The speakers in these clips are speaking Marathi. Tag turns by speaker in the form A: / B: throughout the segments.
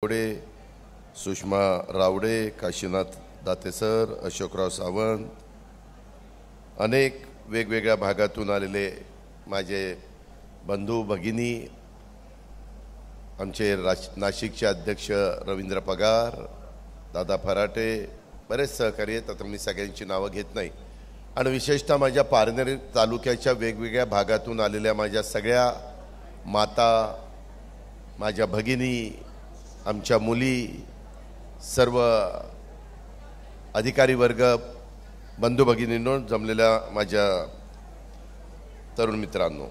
A: रावडे, सुषमा रावडे, काशीनाथ दातेसर, अशोकराव सावंत, अनेक वेगवेगळ्या भागातून आलेले माझे बंधू भगिनी, आमचे नाशिकचे अध्यक्ष रवींद्र पगार, दादा फराटे, बरेच सहकारी आहेत. आता मी सगळ्यांची नावं घेत नाही. आणि विशेषतः माझ्या पारनेर तालुक्याच्या वेगवेगळ्या भागातून आलेल्या माझ्या सगळ्या माता, माझ्या भगिनी, आमच्या मुली, सर्व अधिकारी वर्ग, बंधू भगिनींनो, जमलेल्या माझ्या तरुण मित्रांनो,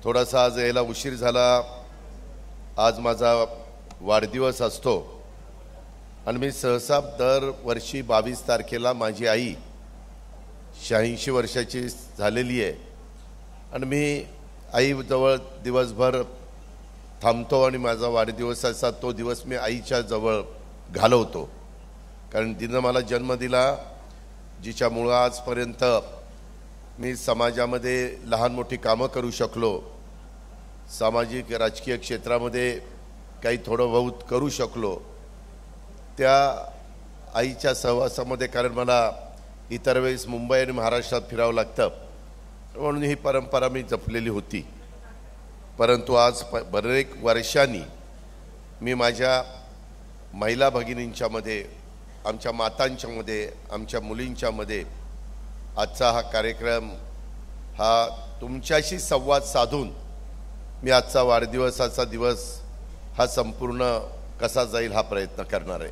A: थोडासा आज यायला उशीर झाला. आज माझा वाढदिवस असतो आणि मी सहसा दरवर्षी 22 तारखेला माझी आई 86 वर्षाची झालेली आहे आणि मी आईजवळ दिवसभर थांबतो आणि माझा वाढदिवसाचा तो दिवस मी आईच्या जवळ घालवतो. कारण तिनं मला जन्म दिला, जिच्यामुळं आजपर्यंत मी समाजामध्ये लहान मोठी कामं करू शकलो, सामाजिक राजकीय क्षेत्रामध्ये काही थोडं बहुत करू शकलो, त्या आईच्या सहवासामध्ये. कारण मला इतर वेळेस मुंबई आणि महाराष्ट्रात फिरावं लागतं, म्हणून ही परंपरा मी जपलेली होती. परंतु आज बरेच वर्षांनी मी माझ्या महिला भगिनींच्यामध्ये, आमच्या मातांच्यामध्ये, आमच्या मुलींच्यामध्ये आजचा हा कार्यक्रम, हा तुमच्याशी संवाद साधून मी आजचा वाढदिवसाचा दिवस हा संपूर्ण कसा जाईल हा प्रयत्न करणार आहे.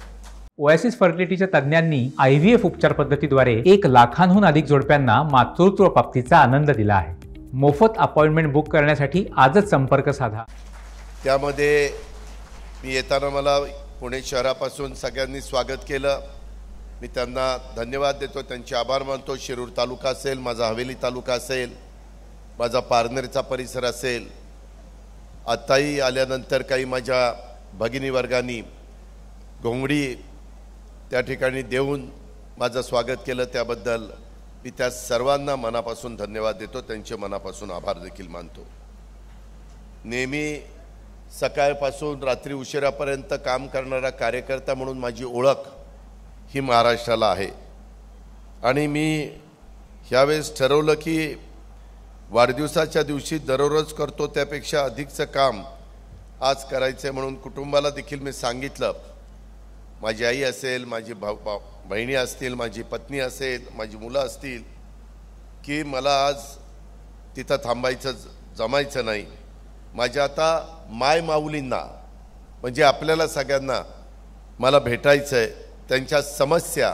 B: ओएसिस फर्टिलिटीच्या तज्ञांनी IVF उपचार पद्धतीद्वारे 1 लाखांहून अधिक जोडप्यांना मातृत्व प्राप्तीचा आनंद दिला आहे. मोफत अपॉइंटमेंट बुक करण्यासाठी आजच संपर्क साधा.
A: त्यामध्ये मी येताना मला पुणे शहरापासून सगळ्यांनी स्वागत केलं. मी त्यांना धन्यवाद देतो, त्यांचे आभार मानतो. शिरूर तालुका असेल, माझा हवेली तालुका असेल, माझा पारनेरचा परिसर असेल. आताही आल्यानंतर काही माझ्या भगिनी वर्गांनी घोंगडी त्या ठिकाणी देऊन माझं स्वागत केलं, त्याबद्दल मी त्या सर्वांना मनापासून धन्यवाद देतो, त्यांचे मनापासून आभार देखील मानतो. नेहमी सकाळपासून रात्री उशिरापर्यंत काम करणारा कार्यकर्ता म्हणून माझी ओळख ही महाराष्ट्राला आहे. आणि मी ह्यावेळेस ठरवलं की वाढदिवसाच्या दिवशी दररोज करतो त्यापेक्षा अधिकचं काम आज करायचं आहे. म्हणून कुटुंबाला देखील मी सांगितलं, माझी आई असेल, माझी बहिणी असतील, माझी पत्नी असेल, माझी मुलं असतील, की मला आज तिथं थांबायचं जमायचं नाही. माझ्या आता माय माऊलींना, म्हणजे आपल्याला सगळ्यांना मला भेटायचं आहे. त्यांच्या समस्या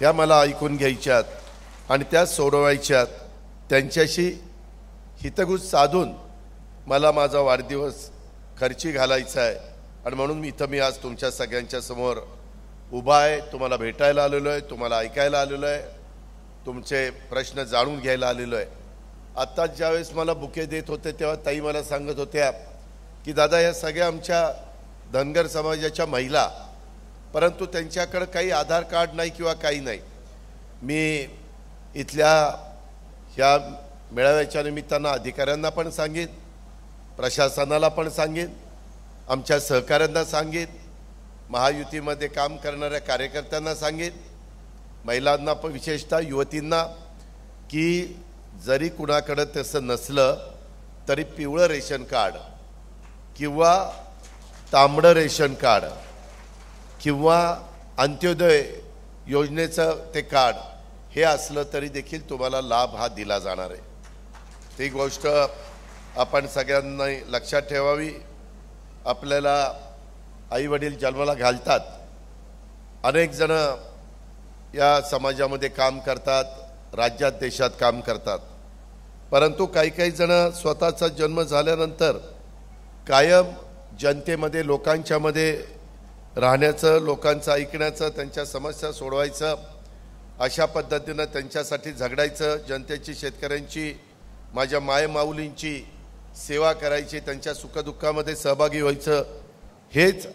A: ह्या मला ऐकून घ्यायच्यात आणि त्या सोडवायच्यात. त्यांच्याशी हितगुज साधून मला माझा वाढदिवस खर्ची घालायचा आहे. आणि म्हणून मी आज तुमच्या सगळ्यांच्या समोर उभा आहे. तुम्हाला भेटायला आलेलो आहे, तुम्हाला ऐकायला आलेलो आहे, तुमचे प्रश्न जाणून घ्यायला आलेलो आहे. आत्ताच ज्यावेळेस मला बुके देत होते तेव्हा ताई मला सांगत होत्या की दादा, या सगळ्या आमच्या धनगर समाजाच्या महिला, परंतु त्यांच्याकडे काही आधार कार्ड नाही किंवा काही नाही. मी इथल्या ह्या मेळाव्याच्या निमित्तानं अधिकाऱ्यांना पण सांगेन, प्रशासनाला पण सांगेन, आमच्या सहकाऱ्यांना सांगेन, महायुतीमध्ये काम करणाऱ्या कार्यकर्त्यांना सांगेन, महिलांना पण, विशेषतः युवतींना, की जरी कुणाकडं तसं नसलं तरी पिवळं रेशन कार्ड किंवा तांबडं रेशन कार्ड किंवा अंत्योदय योजनेचं ते कार्ड हे असलं तरी देखील तुम्हाला लाभ हा दिला जाणार आहे. ती गोष्ट आपण सगळ्यांना लक्षात ठेवावी. आपल्याला आईवडील जन्माला घालतात, अनेक जण या समाजामध्ये काम करतात, राज्यात देशात काम करतात, परंतु काही जण स्वतःचा जन्म झाल्यानंतर कायम जनतेमध्ये, लोकांच्यामध्ये राहण्याचं, लोकांचं ऐकण्याचं, त्यांच्या समस्या सोडवायचं, अशा पद्धतीनं त्यांच्यासाठी झगडायचं, जनतेची, शेतकऱ्यांची, माझ्या मायमाऊलींची सेवा करायची, त्यांच्या सुखदुःखामध्ये सहभागी व्हायचं, हेच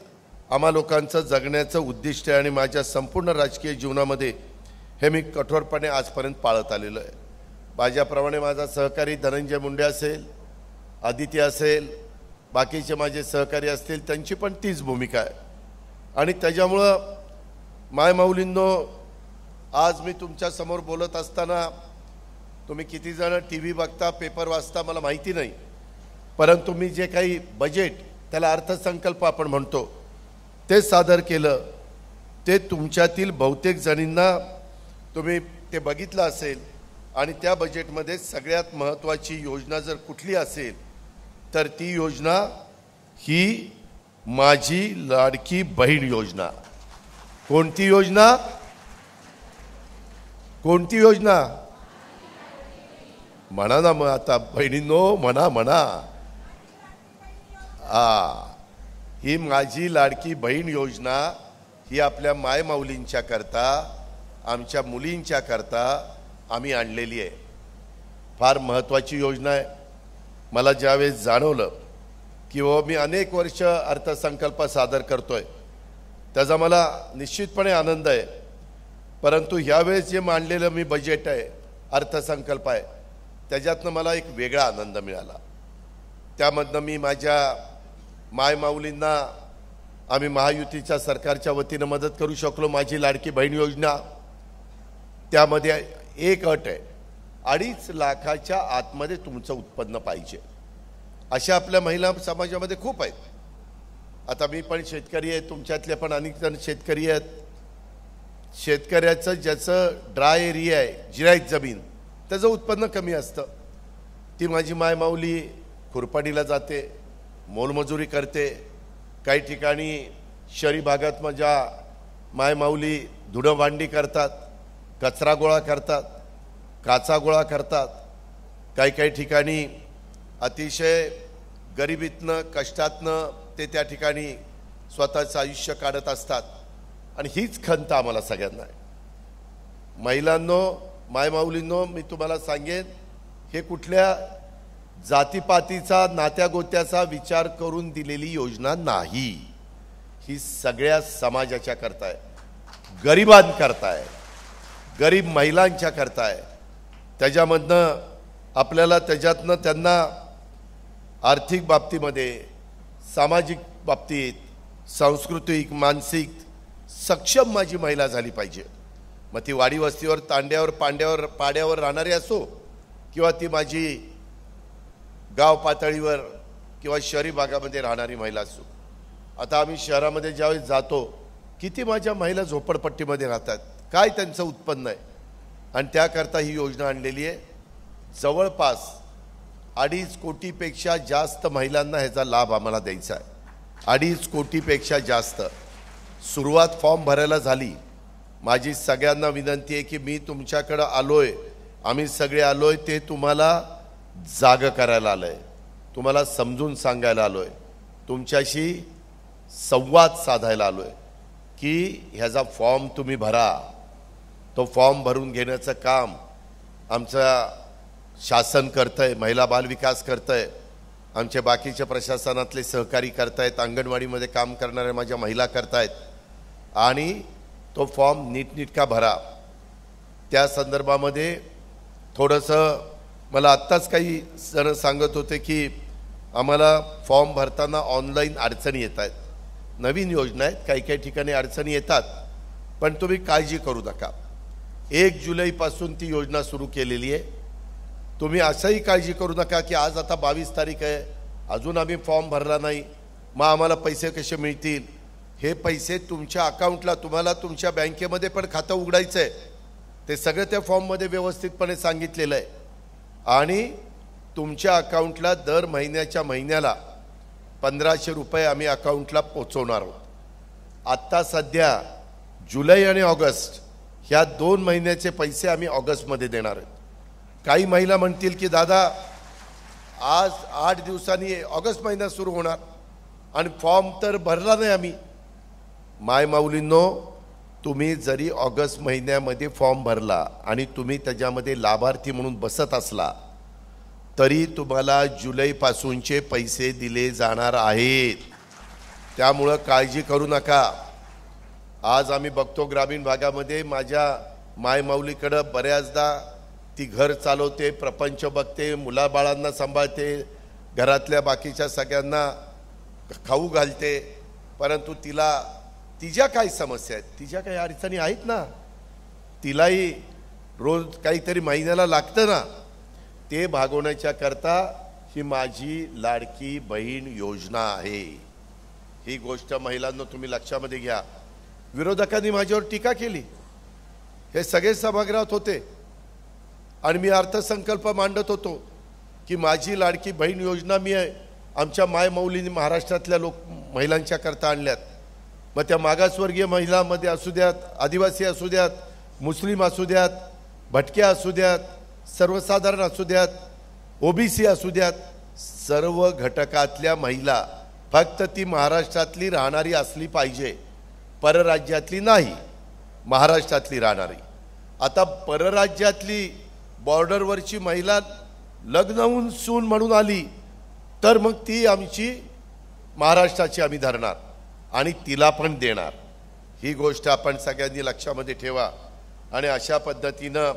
A: आम्हा लोकांचं जगण्याचं उद्दिष्ट आहे. आणि माझ्या संपूर्ण राजकीय जीवनामध्ये हे मी कठोरपणे आजपर्यंत पाळत आलेलो आहे. माझ्याप्रमाणे माझा सहकारी धनंजय मुंडे असेल, आदित्य असेल, बाकीचे माझे सहकारी असतील त्यांची पण तीच भूमिका आहे. आणि त्याच्यामुळं मायमाऊलींनो, आज मी तुमच्या समोर बोलत असताना तुम्ही किती जण TV बघता, पेपर वाचता मला माहिती नाही, परंतु मी जे काही बजेट, त्याला अर्थसंकल्प आपण म्हणतो, ते सादर केलं. ते तुमच्यातील बहुतेक जणींना तुम्ही ते बघितलं असेल. आणि त्या बजेटमध्ये सगळ्यात महत्त्वाची योजना जर कुठली असेल तर ती योजना ही माझी लाडकी बहीण योजना. कोणती योजना? कोणती योजना? म्हणा ना मग आता बहिणींनो, म्हणा. ही माझी लाडकी बहीण योजना ही आपल्या मायमाऊलींच्या करता, आमच्या मुलींच्या करता आम्ही आणलेली आहे. फार महत्त्वाची योजना आहे. मला ज्यावेळेस जाणवलं की मी अनेक वर्ष अर्थसंकल्प सादर करतोय, त्याचा मला निश्चितपणे आनंद आहे. परंतु ह्यावेळेस जे मांडलेलं मी बजेट आहे, अर्थसंकल्प आहे, त्याच्यातनं मला एक वेगळा आनंद मिळाला. त्यामधनं मी माझ्या मायमाऊलींना आम्ही महायुतीच्या सरकारच्या वतीनं मदत करू शकलो. माझी लाडकी बहीण योजना, त्यामध्ये एक अट आहे, 2.5 लाखाच्या आतमध्ये तुमचं उत्पन्न पाहिजे. अशा आपल्या महिला समाजामध्ये खूप आहेत. आता मी पण शेतकरी आहे, तुमच्यातले पण अनेक जण शेतकरी आहेत. शेतकऱ्याचं ज्याचं ड्राय एरिया आहे, जिरायत जमीन, त्याचं उत्पन्न कमी असतं. ती माझी मायमाऊली खुरपाणीला जाते, मोलमजुरी करते. काही ठिकाणी शहरी भागात माझ्या मायमाऊली धुणं भांडी करतात, कचरा गोळा करतात, काचा गोळा करतात. काही ठिकाणी अतिशय गरिबीतनं, कष्टातनं ते त्या ठिकाणी स्वतःचं आयुष्य काढत असतात. आणि हीच खंत आम्हाला सगळ्यांना आहे. महिलांनो, मायमाऊलींनो, मी तुम्हाला सांगेन, हे कुठल्या जातीपातीचा, नात्यागोत्याचा विचार करून दिलेली योजना नाही. ही सगळ्या समाजाच्या करता आहे, गरिबांकरता आहे, गरीब महिलांच्या करता आहे. त्याच्यामधनं आपल्याला त्याच्यातनं त्यांना आर्थिक बाबतीमध्ये, सामाजिक बाबतीत, सांस्कृतिक, मानसिक सक्षम माझी महिला झाली पाहिजे. मग ती वाडी वस्तीवर, तांड्यावर, पाड्यावर राहणारी असो, किंवा ती माझी गाव पातळीवर किंवा शहरी भागामध्ये राहणारी महिला असो. आता आम्ही शहरामध्ये ज्यावेळेस जातो, किती माझ्या महिला झोपडपट्टीमध्ये राहतात, काय त्यांचं उत्पन्न आहे. आणि त्याकरता ही योजना आणलेली आहे. जवळपास 2.5 कोटीपेक्षा जास्त महिलांना ह्याचा लाभ आम्हाला द्यायचा आहे. 2.5 कोटीपेक्षा जास्त. सुरुवात फॉर्म भरायला झाली. माझी सगळ्यांना विनंती आहे की मी तुमच्याकडं आलोय, आम्ही सगळे आलोय, ते तुम्हाला जाग करायला आलोय, तुम्हाला समजून सांगायला आलोय, तुमच्याशी संवाद साधायला आलोय की ह्याचा फॉर्म तुम्ही भरा. तो फॉर्म भरून घेण्याचं काम आमचं शासन करतंय, महिला बाल विकास करतंय, आमचे बाकीचे प्रशासनातले सहकारी करतायत, अंगणवाडीमध्ये काम करणाऱ्या माझ्या महिला करतायत. आणि तो फॉर्म नीटनेटका भरा. त्या संदर्भामध्ये थोडंसं मला आत्ताच काही जण सांगत होते की आम्हाला फॉर्म भरताना ऑनलाईन अडचणी येत आहेत. नवीन योजना आहेत, काही ठिकाणी अडचणी येतात, पण तुम्ही काळजी करू नका. 1 जुलैपासून ती योजना सुरू केलेली आहे. तुम्ही असंही काळजी करू नका की आज आता 22 तारीख आहे, अजून आम्ही फॉर्म भरला नाही, मग आम्हाला पैसे कसे मिळतील. हे पैसे तुमच्या अकाउंटला, तुम्हाला तुमच्या बँकेमध्ये पण खातं उघडायचं आहे, ते सगळं त्या फॉर्ममध्ये व्यवस्थितपणे सांगितलेलं आहे. आणि तुमच्या अकाउंटला दर महिन्याला 1500 रुपये आम्ही अकाउंटला पोचवणार आहोत. आत्ता सध्या जुलै आणि ऑगस्ट ह्या 2 महिन्याचे पैसे आम्ही ऑगस्टमध्ये देणार आहोत. काही महिला म्हणतील की दादा आज 8 दिवसांनी ऑगस्ट महिना सुरू होणार आणि फॉर्म तर भरला नाही आम्ही. मायमाऊलींनो, तुम्ही जरी ऑगस्ट महिन्यामध्ये फॉर्म भरला आणि तुम्ही त्याच्यामध्ये लाभार्थी म्हणून बसत असला तरी तुम्हाला जुलैपासूनचे पैसे दिले जाणार आहेत. त्यामुळं काळजी करू नका. आज आम्ही बघतो ग्रामीण भागामध्ये माझ्या मायमाऊलीकडं बऱ्याचदा ती घर चालवते, प्रपंच बघते, मुलाबाळांना सांभाळते, घरातल्या बाकीच्या सगळ्यांना खाऊ घालते, परंतु तिच्या काही समस्या आहेत, तिच्या काही अडचणी आहेत ना, तिलाही रोज काहीतरी महिन्याला लागतं ना, ते भागवण्याच्या करता ही माझी लाडकी बहीण योजना आहे. ही गोष्ट महिलांना तुम्ही लक्षामध्ये घ्या. विरोधकांनी माझ्यावर टीका केली, हे सगळे सभागृहात होते आणि मी अर्थसंकल्प मांडत होतो की माझी लाडकी बहीण योजना मी आमच्या मायमौलींनी महाराष्ट्रातल्या महिलांच्या करता आणल्यात. मग त्या मागासवर्गीय महिलांमध्ये असू द्यात, आदिवासी असू द्यात, मुस्लिम असू द्यात, भटक्या असू द्यात, सर्वसाधारण असू द्यात, ओबीसी असू द्यात, सर्व घटकातल्या महिला, फक्त ती महाराष्ट्रातली राहणारी असली पाहिजे, परराज्यातली नाही, महाराष्ट्रातली राहणारी. आता परराज्यातली बॉर्डरवरची महिला लग्न होऊन सून म्हणून आली तर मग ती आमची महाराष्ट्राची आम्ही धरणार आणि तिला पण देणार. ही गोष्ट आपण सगळ्यांनी लक्षामध्ये ठेवा. आणि अशा पद्धतीनं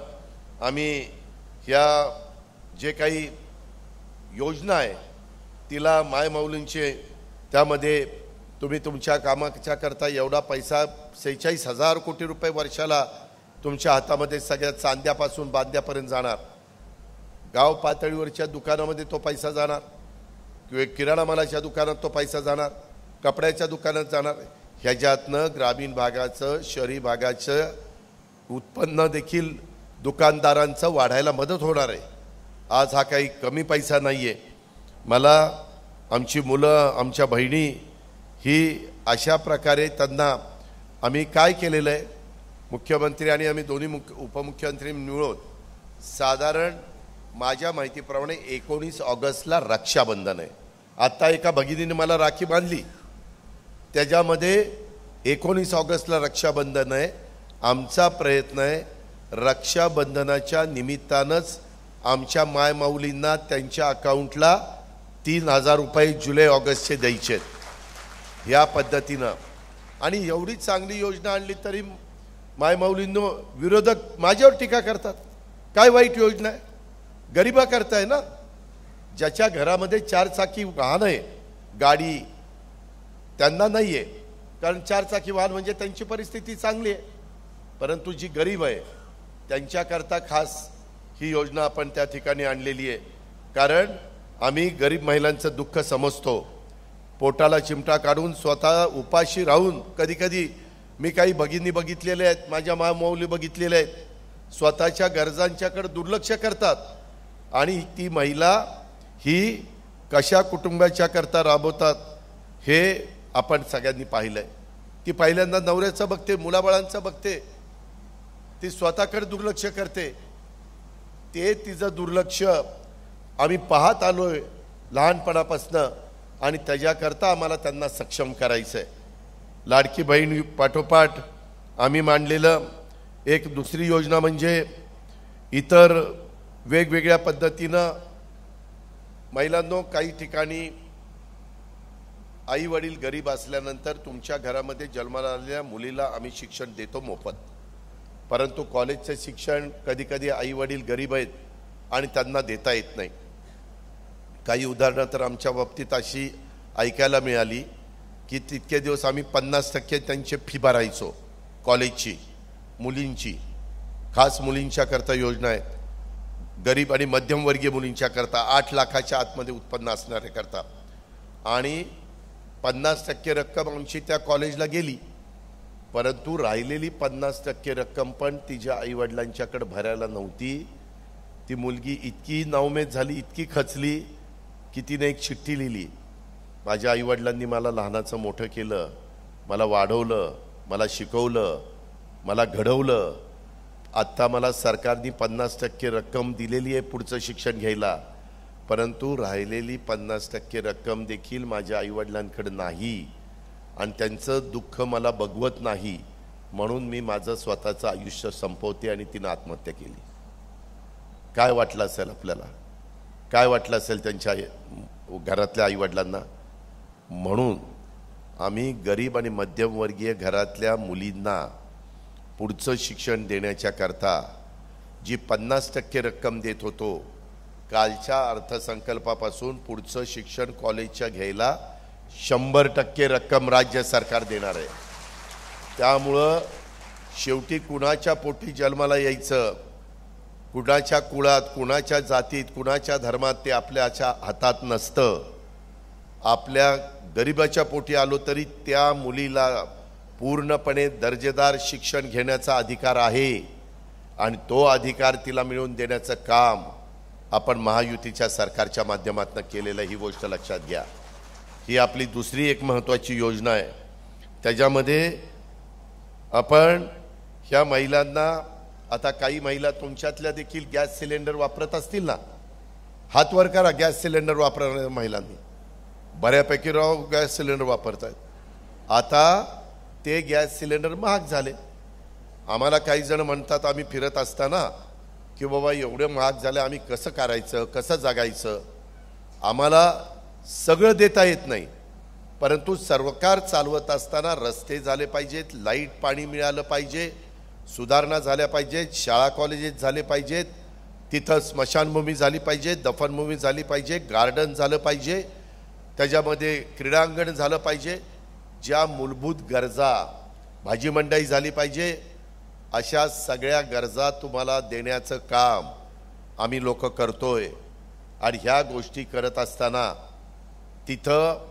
A: आम्ही ह्या जे काही योजना आहे तिला मायमौलींचे, त्यामध्ये तुम्ही तुमच्या कामाच्या करता एवढा पैसा 46,000 कोटी रुपये वर्षाला तुमच्या हातामध्ये सगळ्या चांद्यापासून बांध्यापर्यंत जाणार. गाव पातळीवरच्या दुकानामध्ये तो पैसा जाणार, किंवा किराणा मालाच्या दुकानात तो पैसा जाणार, कपड्याच्या दुकानात जाणार. ह्याच्यातनं ग्रामीण भागाचं, शहरी भागाचं उत्पन्न देखील दुकानदारांचं वाढायला मदत होणार आहे. आज हा काही कमी पैसा नाही आहे. मला आमची मुलं, आमच्या बहिणी ही अशा प्रकारे त्यांना आम्ही काय केलेलं आहे, मुख्यमंत्री आणि आम्ही दोन्ही उपमुख्यमंत्री मिळून साधारण माझ्या माहितीप्रमाणे 19 ऑगस्टला रक्षाबंधन आहे. आत्ता एका भगिनीने मला राखी बांधली, त्याच्यामध्ये 19 ऑगस्टला रक्षाबंधन आहे. आमचा प्रयत्न आहे रक्षाबंधनाच्या निमित्तानंच आमच्या मायमाऊलींना त्यांच्या अकाउंटला 3,000 रुपये जुलै ऑगस्टचे द्यायचे आहेत या पद्धतीनं. आणि एवढी चांगली योजना आणली तरी मायमाऊलींनो विरोधक माझ्यावर टीका करतात. काय वाईट योजना आहे? गरिबा करताय ना. ज्याच्या घरामध्ये 4 चाकी वाहन आहे, गाडी, त्यांना नाही आहे, कारण 4 चाकी वाहन म्हणजे त्यांची परिस्थिती चांगली आहे. परंतु जी गरीब आहे त्यांच्याकरता खास ही योजना आपण त्या ठिकाणी आणलेली आहे. कारण आम्ही गरीब महिलांचं दुःख समजतो. पोटाला चिमटा काढून स्वतः उपाशी राहून कधीकधी मी काही भगिनी बघितलेले आहेत, माझ्या मायमौली बघितलेले आहेत, स्वतःच्या गरजांच्याकडे दुर्लक्ष करतात. आणि ती महिला ही कशा कुटुंबाच्या करता राबवतात हे आपण सगळ्यांनी पाहिलंय. ती पहिल्यांदा नवऱ्याचं बघते, मुलाबाळांचं बघते, ती स्वतःकडे दुर्लक्ष करते. ते तिचं दुर्लक्ष आम्ही पाहत आलोय लहानपणापासनं आणि त्याच्याकरता आम्हाला त्यांना सक्षम करायचं आहे. लाडकी बहीण पाठोपाठ आम्ही मांडलेलं एक दुसरी योजना म्हणजे इतर वेगवेगळ्या पद्धतीनं महिलांनो, काही ठिकाणी आई वडील गरीब असल्यानंतर तुमच्या घरामध्ये जन्माला आलेल्या मुलीला आम्ही शिक्षण देतो मोफत. परंतु कॉलेजचं शिक्षण कधी कधी आई वडील गरीब आहेत आणि त्यांना देता येत नाही. काही उदाहरणं तर आमच्या बाबतीत अशी ऐकायला मिळाली की तितके दिवस आम्ही 50% त्यांची फी भरायचो कॉलेजची, मुलींची. खास मुलींच्या करता योजना आहेत, गरीब आणि मध्यमवर्गीय मुलींच्या करता 8 लाखाच्या आतमध्ये उत्पन्न असणारे करता. आणि 50% रक्कम आमची त्या कॉलेजला गेली. परंतु राहिलेली 50% रक्कम पण तिच्या आईवडिलांच्याकडे भरायला नव्हती. ती मुलगी इतकी नाउमेद झाली, इतकी खचली की तिने एक चिठ्ठी लिहिली, माझ्या आईवडिलांनी मला लहानाचं मोठं केलं, मला वाढवलं, मला शिकवलं, मला घडवलं. आत्ता मला सरकारने 50% रक्कम दिलेली आहे पुढचं शिक्षण घ्यायला, परंतु राहिलेली 50% रक्कम देखील माझ्या आईवडिलांकडे नाही आणि त्यांचं दुःख मला बघवत नाही, म्हणून मी माझं स्वतःचं आयुष्य संपवते. आणि तिनं आत्महत्या केली. काय वाटलं असेल आपल्याला? काय वाटलं असेल त्यांच्या घरातल्या आईवडिलांना? म्हणून आम्ही गरीब आणि मध्यमवर्गीय घरातल्या मुलींना पुढचं शिक्षण देण्याच्या करता जी 50% रक्कम देत होतो, कालच्या अर्थसंकल्पापासून पुढचं शिक्षण कॉलेजच्या घ्यायला 100% रक्कम राज्य सरकार देणार आहे। त्यामुळं शेवटी कुणाच्या पोटी जन्माला यायचं, कुणाच्या कुळात, कुणाच्या जातीत, कुणाच्या धर्मात ते आपल्याच्या हातात नसतं। आपल्या गरिबाच्या पोटी आलो तरी त्या मुलीला पूर्णपणे दर्जेदार शिक्षण घेण्याचा अधिकार आहे आणि तो अधिकार तिला मिळवून देण्याचं काम आपण महायुतीच्या सरकारच्या माध्यमातून केलेलं, ही गोष्ट लक्षात घ्या। ही आपली दुसरी एक महत्त्वाची योजना आहे। त्याच्यामध्ये आपण ह्या महिलांना, आता काही महिला तुमच्यातल्या देखील गॅस सिलेंडर वापरत असतील ना, हात वर करा। गॅस सिलेंडर वापरणाऱ्या महिलांनी बऱ्यापैकी गॅस सिलेंडर वापरतात। आता ते गॅस सिलेंडर महाग झाले। आम्हाला काही जण म्हणतात आम्ही फिरत असताना की बाबा एवढे महाग झाले, आम्ही कसं करायचं, कसं जगायचं। आम्हाला सगळं देता येत नाही, परंतु सरकार चालवत असताना रस्ते झाले पाहिजेत, लाईट पाणी मिळालं पाहिजे, सुधारणा झाल्या पाहिजेत, शाळा कॉलेजेस झाले पाहिजेत, तिथं स्मशानभूमी झाली पाहिजे, दफनभूमी झाली पाहिजे, गार्डन झालं पाहिजे, त्याच्यामध्ये क्रीडांगण झालं पाहिजे, ज्या मूलभूत गरजा, भाजी मंडई झाली पाहिजे, अशा सगळ्या गरजा तुम्हाला देण्याचं काम आम्ही लोक करतोय। आणि ह्या गोष्टी करत असताना तिथं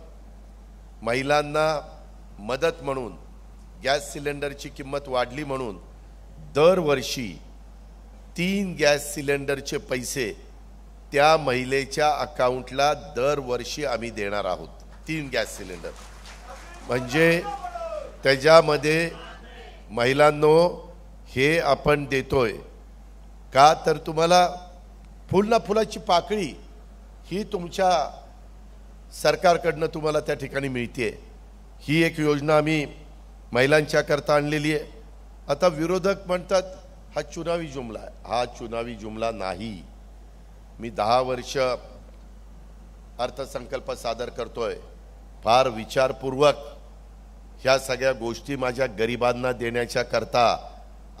A: महिलांना मदत म्हणून गॅस सिलेंडरची किंमत वाढली म्हणून दरवर्षी 3 गॅस सिलेंडरचे पैसे त्या महिलेच्या अकाउंटला दरवर्षी आम्ही देणार आहोत। 3 गॅस सिलेंडर म्हणजे त्याच्यामध्ये महिलांनो हे आपण देतोय का, तर तुम्हाला फुल ना फुलाची पाकळी ही तुमच्या सरकारकडनं तुम्हाला त्या ठिकाणी मिळते। ही एक योजना आम्ही महिलांच्या करता आणलेली आहे। आता विरोधक म्हणतात हा चुनावी जुमला आहे। हा चुनावी जुमला नाही। मी 10 वर्ष अर्थसंकल्प सादर करतोय, फार विचारपूर्वक ह्या सगळ्या गोष्टी माझ्या गरिबांना देण्याच्या करता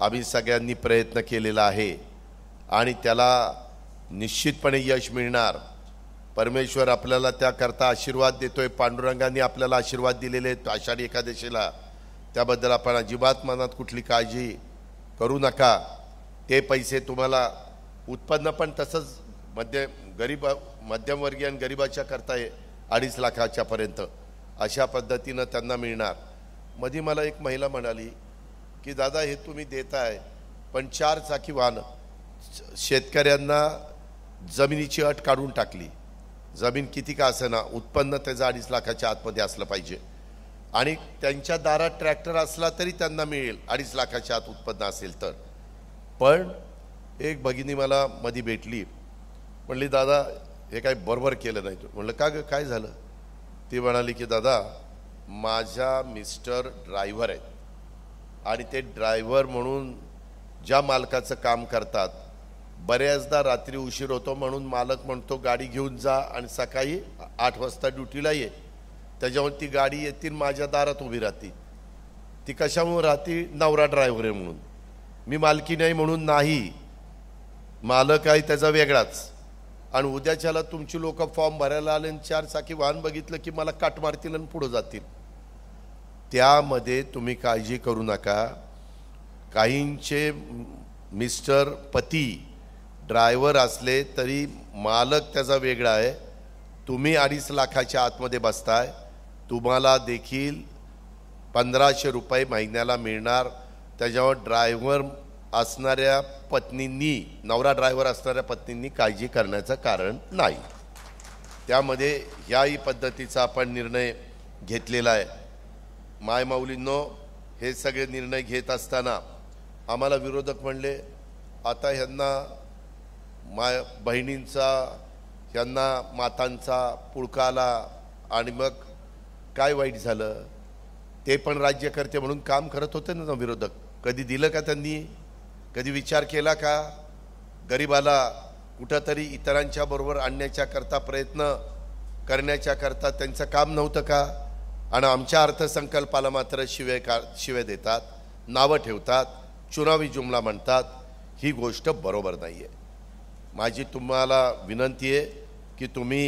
A: आम्ही सगळ्यांनी प्रयत्न केलेला आहे आणि त्याला निश्चितपणे यश मिळणार। परमेश्वर आपल्याला त्याकरता आशीर्वाद देतोय। पांडुरंगांनी आपल्याला आशीर्वाद दिलेले आहेत आषाढी एकादशीला, त्याबद्दल आपण अजिबात मनात कुठली काळजी करू नका। ते पैसे तुम्हाला उत्पन्न पण तसंच मध्यमवर्गीय आणि गरिबाच्या करता 2.5 लाखाच्या पर्यंत अशा पद्धतीनं त्यांना मिळणार। मध्ये मला एक महिला म्हणाली की दादा हे तुम्ही देताय, पण 4 चाकी वाहन शेतकऱ्यांना जमिनीची अट काढून टाकली। जमीन किती का असेना, उत्पन्न त्याचं 2.5 लाखाच्या आतमध्ये असलं पाहिजे आणि त्यांच्या दारात ट्रॅक्टर असला तरी त्यांना मिळेल 2.5 लाखाच्या आत उत्पन्न असेल तर। पण एक भगिनी मला मध्ये भेटली, म्हणली दादा हे काय बरोबर केलं नाही। म्हणलं का ग, काय झालं? ती म्हणाली की दादा माझ्या मिस्टर ड्रायव्हर आहेत आणि ते ड्रायव्हर म्हणून ज्या मालकाचं काम करतात, बऱ्याचदा रात्री उशीर होतो म्हणून मालक म्हणतो गाडी घेऊन जा आणि सकाळी 8 वाजता ड्युटीला ये। त्याच्यावर ती गाडी येतील माझ्या दारात उभी राहते। ती कशामुळे राहते? नवरा ड्रायव्हर आहे म्हणून। मी मालकी नाही म्हणून नाही, मालक आहे त्याचा वेगळाच। आणि उद्याच्याला तुमची लोक फॉर्म भरायला आले आणि 4 चाकी वाहन बघितलं की मला काट मारतील आणि पुढे जातील। त्यामध्ये तुम्ही काळजी करू नका। काहींचे मिस्टर पती ड्रायव्हर असले तरी मालक त्याचा वेगळा आहे। तुम्ही 2.5 लाखाच्या आतमध्ये बसताय, तुम्हाला देखील 1500 रुपये महिन्याला मिळणार। त्याच्यावर ड्रायव्हर असणाऱ्या पत्नींनी, नवरा ड्रायव्हर असणाऱ्या पत्नींनी काळजी करण्याचं कारण नाही। त्यामध्ये ह्याही पद्धतीचा आपण निर्णय घेतलेला आहे। मायमाऊलींनो, हे सगळे निर्णय घेत असताना आम्हाला विरोधक म्हणले आता ह्यांना बहिणींचा, ह्यांना मातांचा पुळका आला आणि मग काय वाईट झालं? ते पण राज्यकर्ते म्हणून काम करत होते ना विरोधक। कधी दिलं का त्यांनी? कधी विचार केला का? गरिबाला कुठंतरी इतरांच्या बरोबर आणण्याच्या करता प्रयत्न करण्याच्या करता त्यांचं काम नव्हतं का? आणि आमच्या अर्थसंकल्पाला मात्र शिवे देतात, नावं ठेवतात, चुनावी जुमला म्हणतात। ही गोष्ट बरोबर नाही आहे। माझी तुम्हाला विनंती आहे की तुम्ही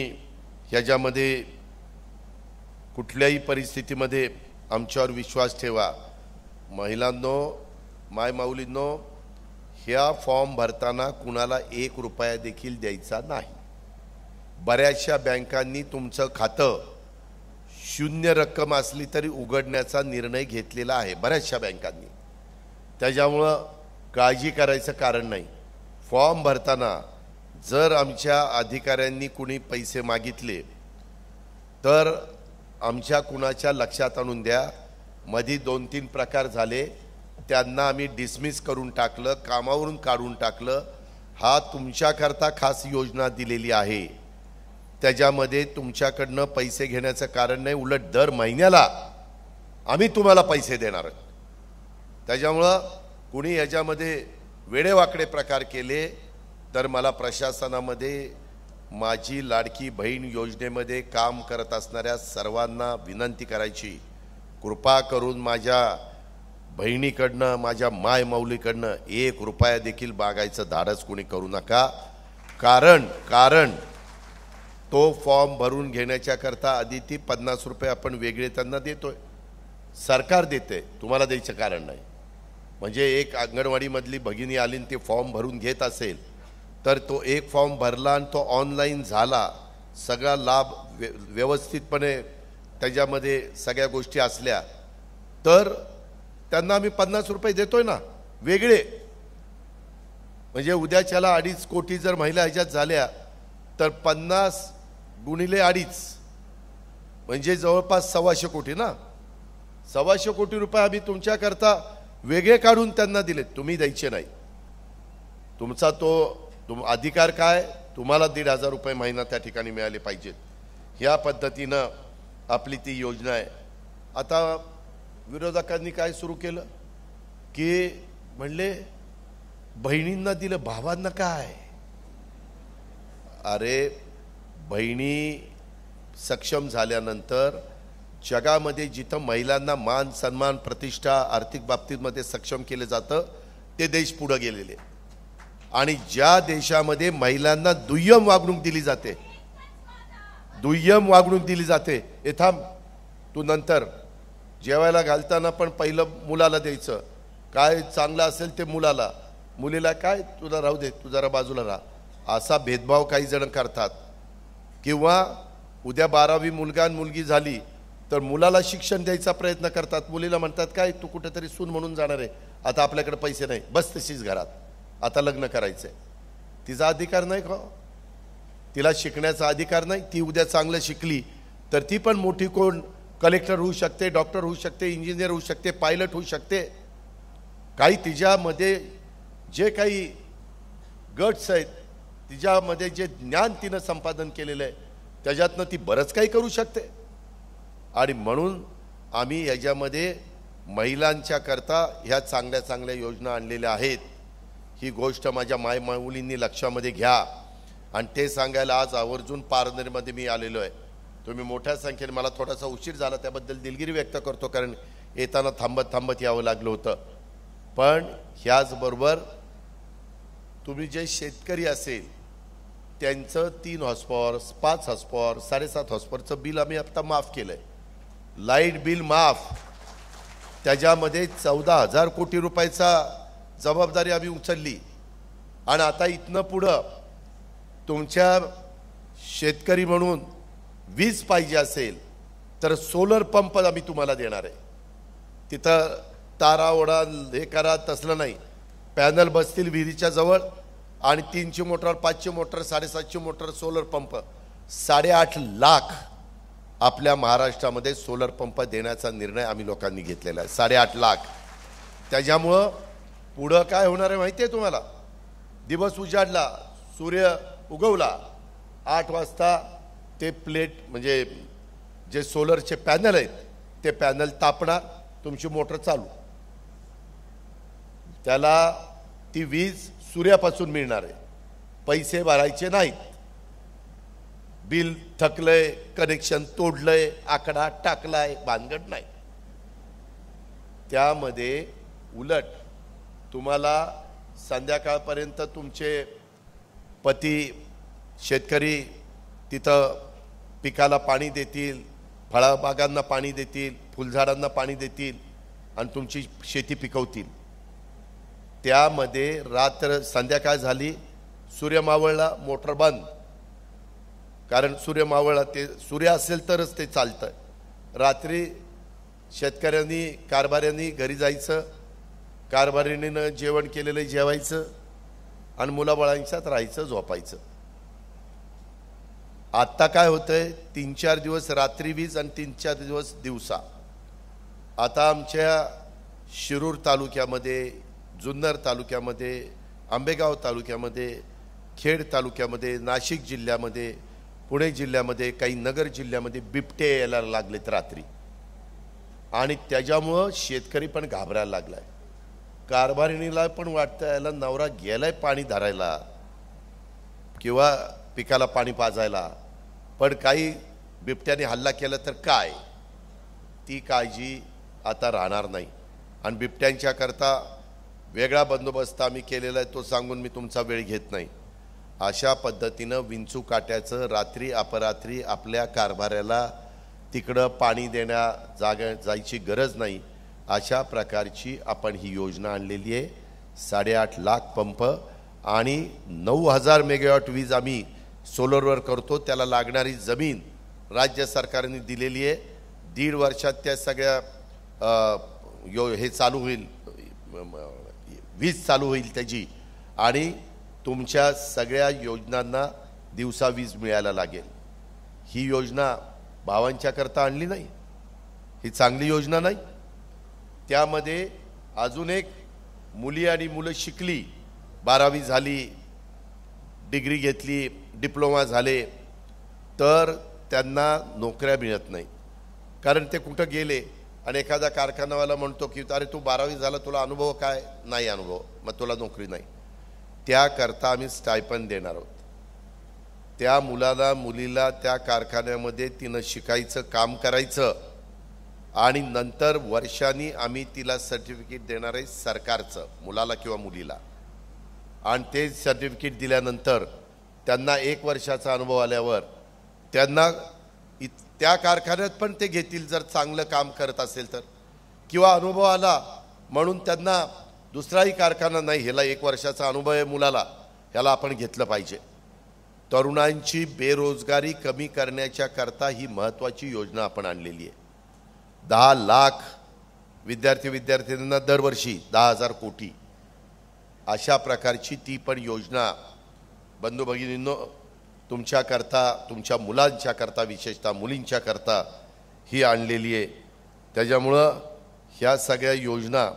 A: ह्याच्यामध्ये कुठल्याही परिस्थितीमध्ये आमच्यावर विश्वास ठेवा। महिलांनो, मायमाऊलींनो, ह्या फॉर्म भरताना कुणाला 1 रुपया देखील द्यायचा नाही। बऱ्याचशा बँकांनी तुमचं खातं शून्य रक्कम असली तरी उघडण्याचा निर्णय घेतलेला आहे बऱ्याचशा बँकांनी। त्याच्यामुळं काळजी करायचं कारण नाही। फॉर्म भरताना जर आमच्या अधिकाऱ्यांनी कुणी पैसे मागितले तर आमच्या कुणाच्या लक्षात आणून द्या। मध्ये 2-3 प्रकार झाले, त्यांना आम्ही डिसमिस करून टाकलं, कामावरून काढून टाकलं। हा तुमच्याकरता खास योजना दिलेली आहे, त्याच्यामध्ये तुमच्याकडनं पैसे घेण्याचं कारण नाही, उलट दर महिन्याला आम्ही तुम्हाला पैसे देणार आहोत। त्याच्यामुळं कुणी याच्यामध्ये वेडेवाकडे प्रकार केले तर मला प्रशासनामध्ये माझी लाडकी बहीण योजनेमध्ये काम करत असणाऱ्या सर्वांना विनंती करायची, कृपा करून माझ्या बहिणीकडनं, माझ्या मायमाऊलीकडनं 1 रुपया देखील मागायचं धाडस कोणी करू नका। कारण तो फॉर्म भरून घेण्याच्या करता आधी ती 50 रुपये आपण वेगळे त्यांना देतोय, सरकार देते, तुम्हाला द्यायचं कारण नाही। म्हणजे एक अंगणवाडीमधली भगिनी आली आणि ते फॉर्म भरून घेत असेल तर तो एक फॉर्म भरला आणि तो ऑनलाईन झाला, सगळा लाभ व्यवस्थितपणे त्याच्यामध्ये सगळ्या गोष्टी असल्या तर त्यांना आम्ही 50 रुपये देतोय ना वेगळे। म्हणजे उद्याच्याला 2.5 कोटी जर महिला ह्याच्यात झाल्या तर 50 गुणिले 2.5 म्हणजे जवळपास 125 कोटी ना। 125 कोटी रुपये आम्ही तुमच्याकरता वेगळे काढून त्यांना दिले, तुम्ही द्यायचे नाही। तुमचा तो अधिकार काय, तुम्हाला 1,500 रुपये महिना त्या ठिकाणी मिळाले पाहिजेत। ह्या पद्धतीनं आपली ती योजना आहे। आता विरोधकांनी काय सुरू केलं की म्हणले बहिणींना दिलं, भावांना काय? अरे बहिणी सक्षम झाल्यानंतर जगामध्ये जिथं महिलांना मान सन्मान प्रतिष्ठा आर्थिक बाबतीमध्ये सक्षम केले जातं ते देश पुढे गेलेले, आणि ज्या देशामध्ये महिलांना दुय्यम वागणूक दिली जाते, हे थांब तू नंतर जेवायला घालताना पण पहिलं मुलाला द्यायचं, काय चांगलं असेल ते मुलाला, मुलीला काय तुला राहू दे, तू जरा बाजूला राहा, असा भेदभाव काही जण करतात। किंवा उद्या 12वी मुलगा आणि मुलगी झाली तर मुलाला शिक्षण द्यायचा प्रयत्न करतात, मुलीला म्हणतात काय तू कुठेतरी सून म्हणून जाणार आहे, आता आपल्याकडे पैसे नाही, बस तशीच घरात, आता लग्न करायचंय। तिचा अधिकार नाही का? तिला शिकण्याचा अधिकार नाही? ती उद्या चांगलं शिकली तर ती पण मोठी कोण कलेक्टर होऊ शकते, डॉक्टर होऊ शकते, इंजिनियर होऊ शकते, पायलट होऊ शकते। काही तिच्यामध्ये जे काही गट्स आहेत, तिच्यामध्ये जे ज्ञान तिनं संपादन केलेलं आहे त्याच्यातनं ती बरंच काही करू शकते। आणि म्हणून आम्ही याच्यामध्ये महिलांच्या करता ह्या चांगल्या चांगल्या योजना आणलेल्या आहेत। ही गोष्ट माझ्या मायमाऊलींनी लक्षामध्ये घ्या आणि ते सांगायला आज आवर्जून पारनेरमध्ये मी आलेलो आहे। तुम्ही मोठ्या संख्येने, मला थोडासा उशीर झाला त्याबद्दल दिलगिरी व्यक्त करतो, कारण येताना थांबत यावं लागलं होतं। पण ह्याचबरोबर तुम्ही जे शेतकरी असेल त्यांचं 3 हॉर्सपॉवर 5 हॉर्सपॉवर 7.5 हॉर्सपॉवरचं बिल आम्ही आता माफ केलंय, लाईट बिल माफ, त्याच्यामध्ये 14,000 कोटी रुपयाचा जबाबदारी आम्ही उचलली। आणि आता इथनं पुढं तुमच्या शेतकरी म्हणून वीज पाहिजे असेल तर सोलर पंप आम्ही तुम्हाला देणार आहे। तिथं तारा ओढा हे करा तसलं नाही, पॅनल बसतील विहिरीच्या जवळ आणि 3ची मोटर 5ची मोटर 7.5ची मोटर सोलर पंप 8.5 लाख आपल्या महाराष्ट्रामध्ये सोलर पंप देण्याचा निर्णय आम्ही लोकांनी घेतलेला आहे, 8.5 लाख। त्याच्यामुळं पुढं काय होणार आहे माहिती आहे तुम्हाला? दिवस उजाडला, सूर्य उगवला, 8 वाजता ते प्लेट म्हणजे जे सोलरचे पॅनल आहेत ते पॅनल तापणार, तुमची मोटर चालू, त्याला ती वीज सूर्यापासून मिळणार आहे, पैसे भरायचे नाहीत। बिल थकलंय, कनेक्शन तोडलंय, आकडा टाकलाय, भानगड नाही। त्यामध्ये उलट तुम्हाला संध्याकाळपर्यंत तुमचे पती शेतकरी तिथं पिकाला पाणी देतील, फळबागांना पाणी देतील, फुलझाडांना पाणी देतील आणि तुमची शेती पिकवतील. त्यामध्ये रात्र संध्याकाळ झाली, सूर्य मावळला, मोटर बंद. कारण सूर्य मावळला, ते सूर्य असेल तरच ते चालतं. रात्री शेतकऱ्यांनी कारभाऱ्यांनी घरी जायचं, कारभारीनं जेवण केलेलं जेवायचं आणि मुलाबाळांच्यात राहायचं, झोपायचं. आत्ता काय होतंय, 3-4 दिवस रात्री वीज आणि 3-4 दिवस दिवसा. आता आमच्या शिरूर तालुक्यामध्ये, जुन्नर तालुक्यामध्ये, आंबेगाव तालुक्यामध्ये, खेड तालुक्यामध्ये, नाशिक जिल्ह्यामध्ये, पुणे जिल्ह्यामध्ये, काही नगर जिल्ह्यामध्ये बिबटे यायला लागलेत रात्री. आणि त्याच्यामुळं शेतकरी पण घाबरायला लागलाय. कारभारिणीला पण वाटतं याला नवरा गेलाय पाणी धरायला किंवा पिकाला पाणी पाजायला, पण काही बिबट्याने हल्ला केला तर काय, ती काळजी आता राहणार नाही. आणि बिबट्यांच्या करता वेगळा बंदोबस्त आम्ही केलेला आहे, तो सांगून मी तुमचा वेळ घेत नाही. अशा पद्धतीनं विंचू काट्याचं रात्री अपरात्री आपल्या कारभाऱ्याला तिकडं पाणी जायची गरज नाही, अशा प्रकारची आपण ही योजना आणलेली आहे. 8.5 लाख पंप आणि 9,000 मेगावॉट वीज आम्ही सोलरवर करतो. त्याला लागणारी जमीन राज्य सरकारने दिलेली आहे. 1.5 वर्षात त्या सगळ्या हे चालू होईल, वीज चालू होईल त्याची, आणि तुमच्या सगळ्या योजनांना दिवसा वीज मिळायला लागेल. ही योजना भावांच्या करता आणली नाही, ही चांगली योजना नाही. त्यामध्ये अजून एक, मुली आणि मुलं शिकली, 12वी झाली, डिग्री घेतली, डिप्लोमा झाले, तर त्यांना नोकऱ्या मिळत नाही. कारण ते कुठं गेले आणि एखादा कारखानावाला म्हणतो की अरे तू 12वी झाला, तुला अनुभव काय, नाही अनुभव, मग तुला नोकरी नाही. त्याकरता आम्ही स्टायपंड देणार आहोत. त्या मुलाला मुलीला त्या कारखान्यामध्ये तिनं शिकायचं, काम करायचं, आणि नंतर वर्षांनी आम्ही तिला सर्टिफिकेट देणार आहे सरकारचं, मुलाला किंवा मुलीला. आणि ते सर्टिफिकेट दिल्यानंतर त्यांना 1 वर्षाचा अनुभव आल्यावर त्यांना त्या कारखान्यात पण ते घेतील जर चांगलं काम करत असेल तर, किंवा अनुभव आला म्हणून त्यांना दुसराही कारखाना नाही, ह्याला 1 वर्षाचा अनुभव आहे मुलाला, ह्याला आपण घेतलं पाहिजे. तरुणांची बेरोजगारी कमी करण्याच्या करता ही महत्त्वाची योजना आपण आणलेली आहे. 10 लाख विद्यार्थ्यांना दरवर्षी 10,000 कोटी, अशा प्रकारची ती पण योजना बंधू भगिनींनो तुमच्या करता, तुमच्या मुलांच्या करता, विशेषतः मुलींच्या करता ही आणलेली आहे. त्याच्यामुळं ह्या सगळ्या योजना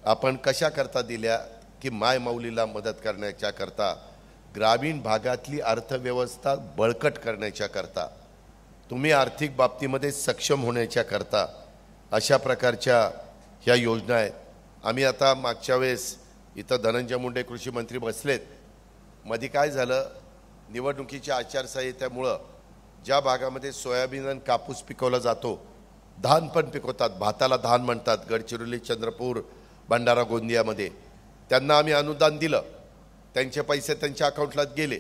A: आपण कशा करता दिल्या की मायमाऊलीला मदत करण्याच्या करता, ग्रामीण भागातली अर्थव्यवस्था बळकट करण्याच्या करता, तुम्ही आर्थिक बाबतीमध्ये सक्षम होण्याच्या करता अशा प्रकारच्या ह्या योजना आहेत. आम्ही आता मागच्या वेळेस इथं धनंजय मुंडे कृषी मंत्री बसलेत, मध्ये काय झालं, निवडणुकीच्या आचारसंहितेमुळं ज्या भागामध्ये सोयाबीन आणि कापूस पिकवला जातो, धान पण पिकवतात, भाताला धान म्हणतात, गडचिरोली, चंद्रपूर, भंडारा, गोंदियामध्ये, त्यांना आम्ही अनुदान दिलं, त्यांचे पैसे त्यांच्या अकाउंटला गेले.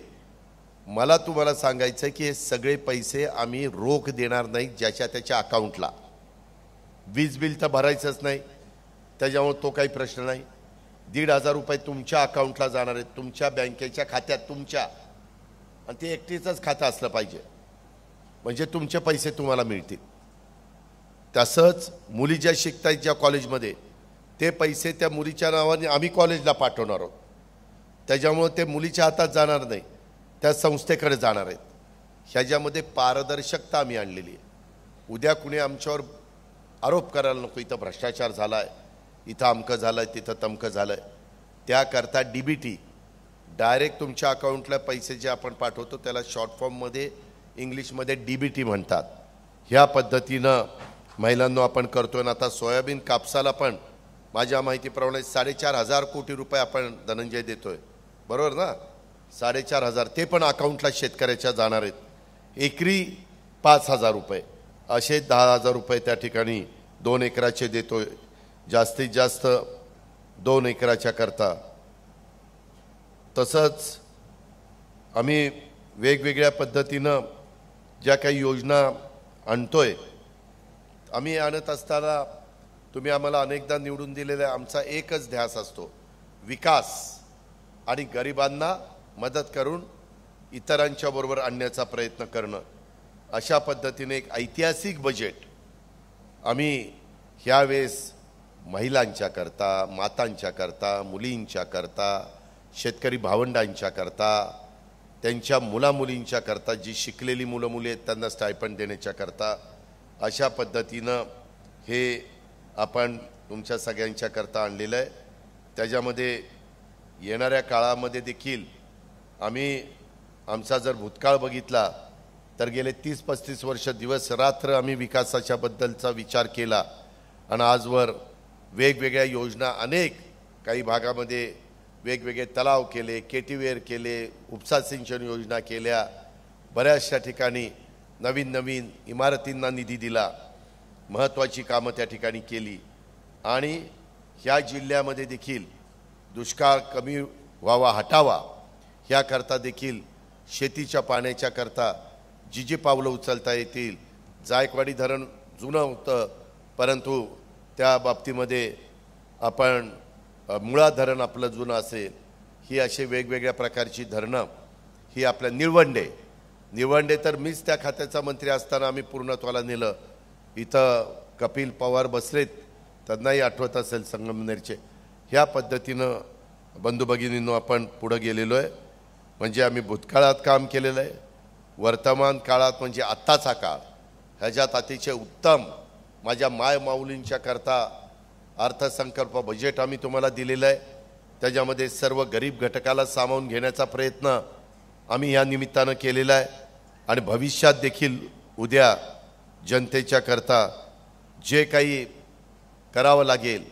A: मला तुम्हाला सांगायचं आहे की हे सगळे पैसे आम्ही रोख देणार नाही ज्याच्या त्याच्या अकाउंटला. वीज बिल तर भरायचंच नाही, त्याच्यामुळे तो काही प्रश्न नाही. 1,500 रुपये तुमच्या अकाउंटला जाणार आहेत, तुमच्या बँकेच्या खात्यात तुमच्या, आणि ते एकटीचंच खातं असलं पाहिजे, म्हणजे तुमचे पैसे तुम्हाला मिळतील. तसंच मुली ज्या शिकतायत ज्या कॉलेजमध्ये, ते पैसे त्या मुलीच्या नावाने आम्ही कॉलेजला पाठवणार आहोत, त्याच्यामुळे ते मुलीच्या हातात जाणार नाही, त्या संस्थेकडे जाणार आहेत. ह्याच्यामध्ये पारदर्शकता आम्ही आणलेली आहे. उद्या कुणी आमच्यावर आरोप करायला नको, इथं भ्रष्टाचार झाला आहे, इथं अमकं झालं आहे, तिथं तमकं झालं आहे. त्याकरता DBT डायरेक्ट तुमच्या अकाउंटला पैसे जे आपण पाठवतो त्याला शॉर्ट फॉर्ममध्ये इंग्लिशमध्ये DBT म्हणतात. ह्या पद्धतीनं महिलांना आपण करतो. आणि आता सोयाबीन कापसाला पण माझ्या माहितीप्रमाणे 4,500 कोटी रुपये आपण धनंजय देतोय, बरोबर ना, 4,500, ते पण अकाउंटला शेतकऱ्याच्या जाणार आहेत. एकरी 5,000 रुपये, असे 10,000 रुपये त्या ठिकाणी 2 एकराचे देतोय, जास्तीत जास्त 2 एकराच्या करता. तसंच आम्ही वेगवेगळ्या पद्धतीनं ज्या काही योजना आणतोय, आम्ही आणत असताना तुम्ही आम्हाला अनेकदा निवडून दिलेला आमचा एकच ध्यास असतो, विकास आणि गरिबांना मदत करून इतरांच्या बरोबर आणण्याचा प्रयत्न करणं. अशा पद्धतीने एक ऐतिहासिक बजेट आम्ही ह्यावेळेस महिलांच्या करता, मातांच्या करता, मुलींच्या करता, शेतकरी भावंडांच्या करता, त्यांच्या मुलामुलींच्या करता, जी शिकलेली मुलं मुली आहेत त्यांना स्टायपंड देण्याच्या करता, अशा पद्धतीनं हे आपण तुमच्या सगळ्यांच्या करता आणलेलं आहे. त्याच्यामध्ये येणाऱ्या काळामध्ये देखील आम्ही आमचा जर भूतकाळ बघितला तर गेले 30-35 वर्ष दिवस रात्र आम्ही विकासाच्या बद्दलचा विचार केला आणि आजवर वेगवेगळ्या योजना अनेक काही भागामध्ये वेगवेगळे तलाव केले, केटीवेअर केले, उपसा सिंचन योजना केल्या, बऱ्याचशा ठिकाणी नवीन नवीन इमारतींना निधी दिला, महत्त्वाची कामं त्या ठिकाणी केली. आणि ह्या जिल्ह्यामध्ये देखील दुष्काळ कमी व्हावा, हटावा ह्याकरता देखील शेतीच्या पाण्याच्या करता जी जी पावलं उचलता येतील. जायकवाडी धरण जुनं होतं, परंतु त्या बाबतीमध्ये आपण मुळा धरण आपलं जुनं असेल, ही असे वेगवेगळ्या प्रकारची धरणं ही आपल्या निळवंडे तर मीच त्या खात्याचा मंत्री असताना आम्ही पूर्णत्वाला नेलं. इथं कपिल पवार बसलेत, त्यांनाही आठवत असेल संगमनेरचे. ह्या पद्धतीनं बंधू भगिनींनो आपण पुढं गेलेलो आहे. म्हणजे आम्ही भूतकाळात काम केलेलं आहे, वर्तमान काळात म्हणजे आत्ताचा काळ ह्याच्यात अतिशय उत्तम माझ्या मायमाऊलींच्या करता अर्थसंकल्प बजेट आम्ही तुम्हाला दिलेलं आहे. त्याच्यामध्ये सर्व गरीब घटकाला सामावून घेण्याचा प्रयत्न आम्ही ह्या निमित्तानं केलेला आहे. आणि भविष्यात देखील उद्या जनतेच्या करता जे काही करावं लागेल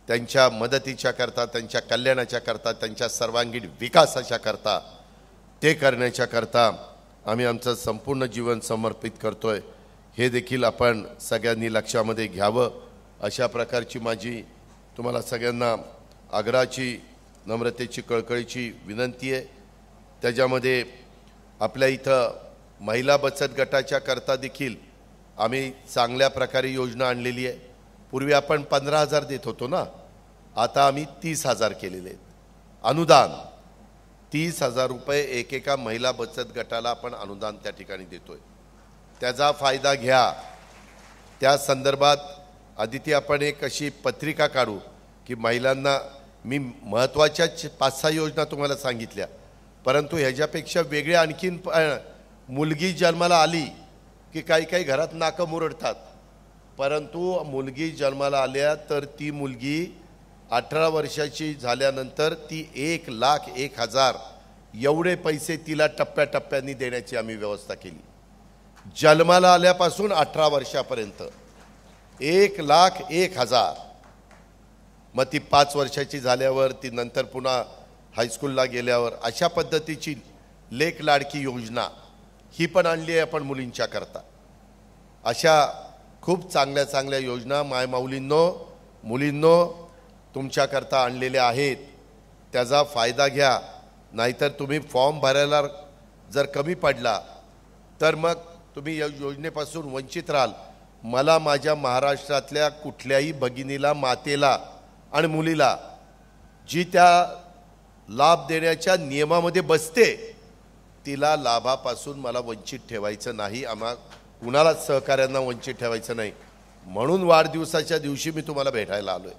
A: त्यांच्या मदतीच्या करता, त्यांच्या कल्याणाच्या करता, त्यांच्या सर्वांगीण विकासाच्या करता, ते करण्याच्या करता आम्ही आमचं संपूर्ण जीवन समर्पित करतोय. हे देखील आपण सगळ्यांनी लक्षामध्ये घ्यावं. अशा प्रकारची माझी तुम्हाला सगळ्यांना आग्रहाची, नम्रतेची, कळकळीची विनंती आहे. त्याच्यामध्ये आपल्या इथं महिला बचत गटाच्या करता देखील आम्ही चांगल्या प्रकारे योजना आणलेली आहे. पूर्वी आपण 15,000 देत होतो ना, आता आम्ही 30,000 केलेले आहेत. अनुदान 30,000 रुपये एकेका महिला बचत गटाला आपण अनुदान त्या ठिकाणी देतोय. त्याचा फायदा घ्या. त्या संदर्भात आदिती आपण एक अशी पत्रिका काढू की महिलांना, मी महत्त्वाच्या 5-6 योजना तुम्हाला सांगितल्या, परंतु ह्याच्यापेक्षा वेगळे आणखीन मुलगी जन्माला आली की काही काही घरात नाकं मुरडतात, परंतु मुलगी जन्माला आल्या तर ती मुलगी 18 वर्षाची झाल्यानंतर ती 1,01,000 एवढे पैसे तिला टप्प्याटप्प्यांनी देण्याची आम्ही व्यवस्था केली. जन्माला आल्यापासून 18 वर्षापर्यंत 1,01,000. मग ती 5 वर्षाची झाल्यावर, ती नंतर पुन्हा हायस्कूलला गेल्यावर, अशा पद्धतीची लेक लाडकी योजना ही पण आणली आहे आपण मुलींच्या करता. अशा खूप चांगल्या चांगल्या योजना मायमाऊलींनो, मुलींनो तुमच्याकरता आणलेल्या आहेत. त्याचा फायदा घ्या. नाहीतर तुम्ही फॉर्म भरायला जर कमी पडला तर मग तुम्ही या योजनेपासून वंचित राहाल. मला माझ्या महाराष्ट्रातल्या कुठल्याही भगिनीला, मातेला आणि मुलीला जी त्या लाभ देण्याच्या नियमामध्ये बसते, तिला लाभापासून मला वंचित ठेवायचं नाही. कुणालाच सहकार्यांना वंचित ठेवायचं नाही. म्हणून वाढदिवसाच्या दिवशी मी तुम्हाला भेटायला आलो आहे.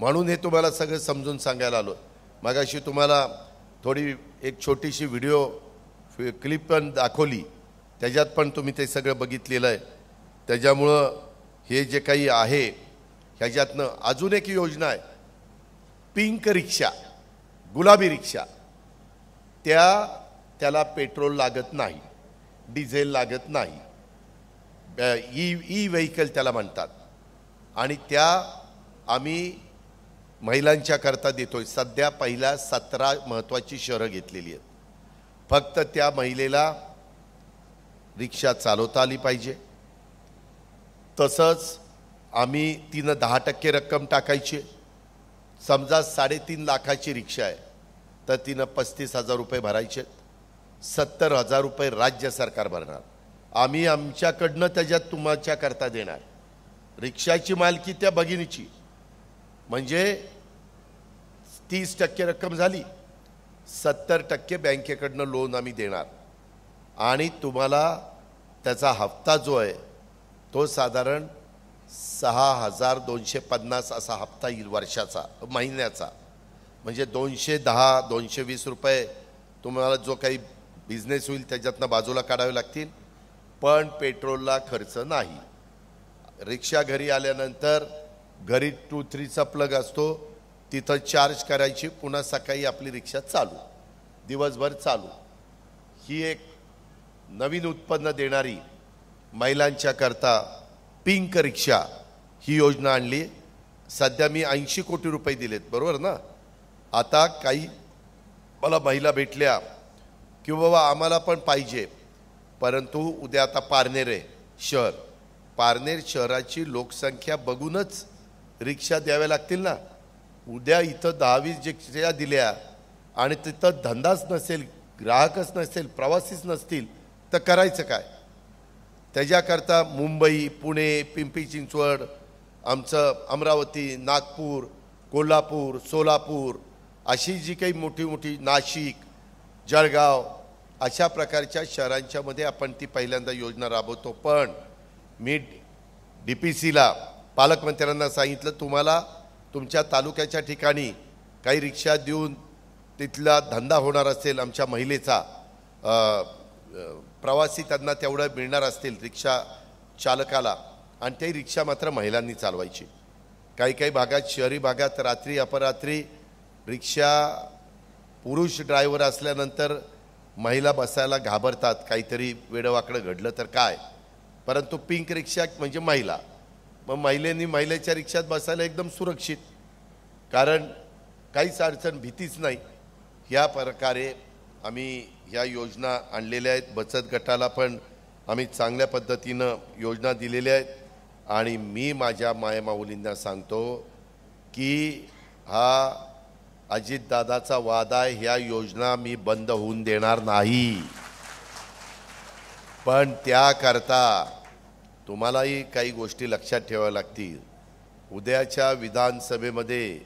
A: म्हणून हे तुम्हाला सगळं समजून सांगायला आलो. मगाशी तुम्हाला थोडी एक छोटीशी व्हिडिओ क्लिप पण दाखवली, त्याच्यात पण तुम्ही ते सगळं बघितलेलं आहे. त्याच्यामुळं हे जे काही आहे ह्याच्यातनं अजून एक योजना आहे, पिंक रिक्षा, गुलाबी रिक्षा. त्याला पेट्रोल लागत नाही, डिझेल लागत नाही, ई व्हेकल त्याला म्हणतात. आणि त्या आम्ही महिलांच्या करता देतोय. सध्या पहिल्या 17 महत्त्वाची शहरं घेतलेली आहेत. फक्त त्या महिलेला रिक्षा चालवता आली पाहिजे. तसंच आम्ही तिनं 10% रक्कम टाकायची. समजा 3.5 लाखाची रिक्षा आहे तर तिनं 35,000 रुपये भरायचे. 70,000 रुपये राज्य सरकार भरणार, आम्ही आमच्याकडनं त्याच्यात तुमच्याकरता देणार. रिक्षाची मालकी त्या भगिनीची, म्हणजे 30% रक्कम झाली, 70% बँकेकडनं लोन आम्ही देणार आणि तुम्हाला त्याचा हप्ता जो आहे तो साधारण 6,250 असा हप्ता येईल वर्षाचा, महिन्याचा. म्हणजे 210-220 रुपये तुम्हाला जो काही बिझनेस होईल त्याच्यातनं बाजूला काढावे लागतील, पण पेट्रोलला खर्च नाही. रिक्षा घरी आल्यानंतर घरी 2-3चा प्लग असतो, तिथं चार्ज करायची, पुन्हा सकाळी आपली रिक्षा चालू, दिवसभर चालू. ही एक नवीन उत्पन्न देणारी महिलांच्या करता पिंक रिक्षा ही योजना आणली. सध्या मी 80 कोटी रुपये दिलेत, बरोबर ना. आता काही मला महिला भेटल्या की बाबा आम्हाला पण पाहिजे, परंतु उद्या आता पारनेर आहे शहर, पारनेर शहराची लोकसंख्या बघूनच रिक्षा द्याव्या लागतील ना. उद्या इथं 10-20 रिक्षा दिल्या आणि तिथं धंदाच नसेल, ग्राहकच नसेल, प्रवासीच नसतील तर करायचं काय. त्याच्याकरता मुंबई, पुणे, पिंपरी चिंचवड, आमचं अमरावती, नागपूर, कोल्हापूर, सोलापूर अशी जी काही मोठी मोठी, नाशिक, जळगाव अशा प्रकारच्या शहरांच्या मध्ये आपण ती पहिल्यांदा योजना राबवतो. पण मी DPCला पालकमंत्र्यांना सांगितलं, तुम्हाला तुमच्या तालुक्याच्या ठिकाणी काही रिक्षा देऊन तिथला धंदा होणार असेल, आमच्या महिलेचा प्रवासी त्यांना तेवढं मिळणार असतील रिक्षा चालकाला, आणि ते रिक्षा मात्र महिलांनी चालवायची. काही काही भागात, शहरी भागात रात्री अपरात्री रिक्षा पुरुष ड्रायव्हर असल्यानंतर महिला बसायला घाबरतात, काहीतरी वेडवाकडं घडलं तर काय. परंतु पिंक रिक्षा म्हणजे महिला, मग महिलेनी महिलेच्या रिक्षात बसायला एकदम सुरक्षित, कारण काहीच अडचण, भीतीच नाही. ह्या प्रकारे आम्ही ह्या योजना आणलेल्या आहेत. बचत गटाला पण आम्ही चांगल्या पद्धतीनं योजना दिलेल्या आहेत. आणि मी माझ्या मायमाऊलींना सांगतो की हा अजितदादाचा वादा आहे, ह्या योजना मी बंद होऊन देणार नाही. पण त्याकरता तुम्हालाही काही गोष्टी लक्षात ठेवाव्या लागतील. उद्याच्या विधानसभेमध्ये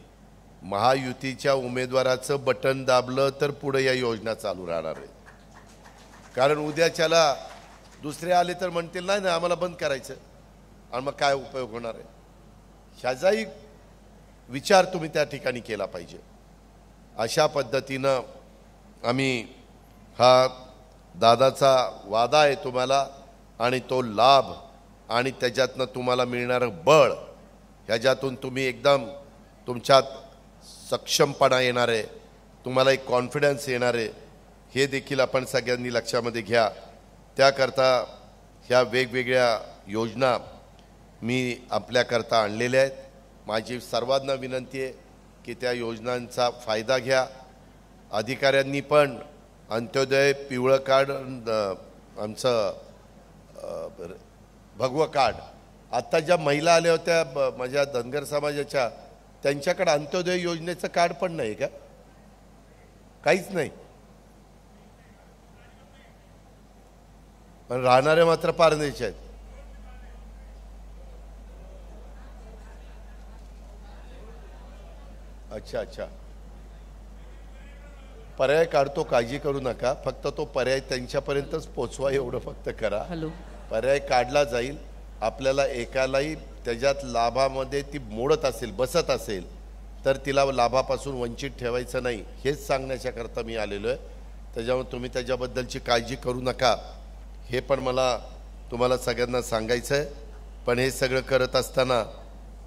A: महायुतीच्या उमेदवाराचं बटन दाबलं तर पुढे या योजना चालू राहणार आहे. कारण उद्याच्याला दुसरे आले तर म्हणतील नाही ना आम्हाला बंद करायचं, आणि मग काय उपयोग होणार आहे. ह्याचाही विचार तुम्ही त्या ठिकाणी केला पाहिजे. अशा पद्धतीनं आम्ही हा दादाचा वादा आहे तुम्हाला, आणि तो लाभ आणि त्याच्यातनं तुम्हाला मिळणारं बळ, ह्याच्यातून तुम्ही एकदम तुमच्यात सक्षमपणा येणार आहे, तुम्हाला एक कॉन्फिडन्स येणार आहे, हे देखील आपण सगळ्यांनी लक्षामध्ये घ्या. त्याकरता ह्या वेगवेगळ्या योजना मी आपल्याकरता आणलेल्या आहेत. माझी सर्वांना विनंती आहे की त्या योजनांचा फायदा घ्या. अधिकाऱ्यांनी पण अंत्योदय पिवळं कार्ड, आमचं भगवं कार्ड, आत्ता ज्या महिला आल्या होत्या माझ्या धनगर समाजाच्या, त्यांच्याकडे अंत्योदय योजनेचं कार्ड पण नाही का? काहीच नाही. पण राहणारे मात्र पारनेरचे आहेत. अच्छा अच्छा, पर्याय काढतो, काळजी करू नका. फक्त तो पर्याय त्यांच्यापर्यंतच पोचवा एवढं फक्त करा. पर्याय काढला जाईल. आपल्याला एकालाही त्याच्यात लाभामध्ये ती मोडत असेल, बसत असेल तर तिला लाभापासून वंचित ठेवायचं नाही, हेच सांगण्याच्याकरता मी आलेलो आहे. त्याच्यामुळे तुम्ही त्याच्याबद्दलची काळजी करू नका, हे पण मला तुम्हाला सगळ्यांना सांगायचं आहे. पण हे सगळं करत असताना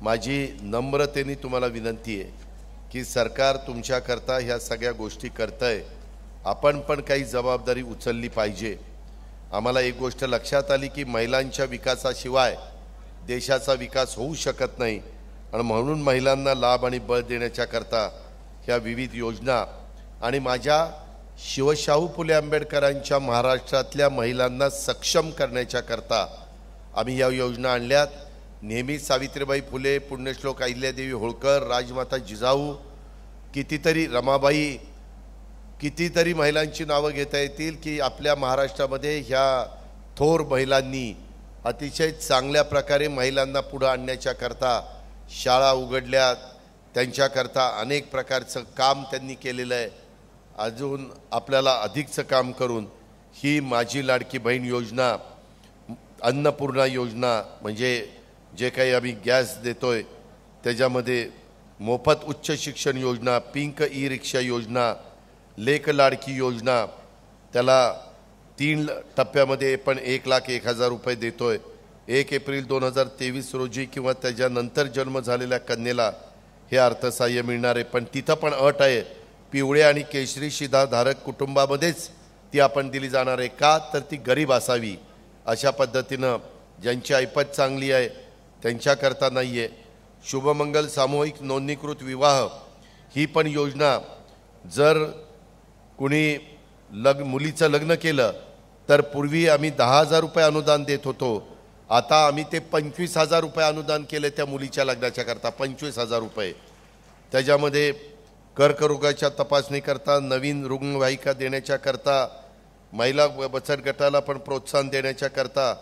A: माझी नम्रतेने तुम्हाला विनंती आहे की सरकार तुमच्याकरता ह्या सगळ्या गोष्टी करतंय, आपण पण काही जबाबदारी उचलली पाहिजे. आम्हाला एक गोष्ट लक्षात आली की महिलांच्या विकासाशिवाय देशाचा विकास होऊ शकत नाही, आणि म्हणून महिलांना लाभ आणि बळ देण्याच्याकरता ह्या विविध योजना, आणि माझ्या शिवशाहू फुले आंबेडकरांच्या महाराष्ट्रातल्या महिलांना सक्षम करण्याच्याकरता आम्ही या योजना आणल्यात. नेहमी सावित्रीबाई फुले, पुण्यश्लोक अहिल्यादेवी होळकर, राजमाता जिजाऊ, कितीतरी रमाबाई, कितीतरी महिलांची नावं घेता येतील की आपल्या महाराष्ट्रामध्ये ह्या थोर महिलांनी अतिशय चांगल्या प्रकारे महिलांना पुढे आणण्याच्या करता शाळा उघडल्या, त्यांच्याकरता अनेक प्रकारचं काम त्यांनी केलेलं आहे. अजून आपल्याला अधिकचं काम करून ही माझी लाडकी बहीण योजना, अन्नपूर्णा योजना, म्हणजे जे काही आम्ही गॅस देतोय त्याच्यामध्ये मोफत उच्च शिक्षण योजना, पिंक ई रिक्षा योजना, लेक लाडकी योजना, त्याला 3 टप्प्यामध्ये पण 1,01,000 रुपये देतोय. 1 एप्रिल 2023 रोजी किंवा त्याच्यानंतर जन्म झालेल्या कन्येला हे अर्थसहाय्य मिळणार आहे. पण तिथं पण अट आहे, पिवळ्या आणि केशरी शिधाधारक कुटुंबामध्येच ती आपण दिली जाणार आहे. का तर ती गरीब असावी. अशा पद्धतीनं ज्यांची ऐपत चांगली आहे त्यांच्याकरता नाही आहे. शुभमंगल सामूहिक नोंदणीकृत विवाह ही पण योजना, जर कुणी मुलीचं लग्न केलं तर पूर्वी आम्ही 10,000 रुपये अनुदान देत होतो, आता आम्ही ते 25,000 रुपये अनुदान केले त्या मुलीच्या लग्नाच्या करता. 25,000 रुपये. त्याच्यामध्ये कर्करोगाच्या तपासणीकरता, नवीन रुग्णवाहिका देण्याच्या करता, महिला बचत गटाला पण प्रोत्साहन देण्याच्या करता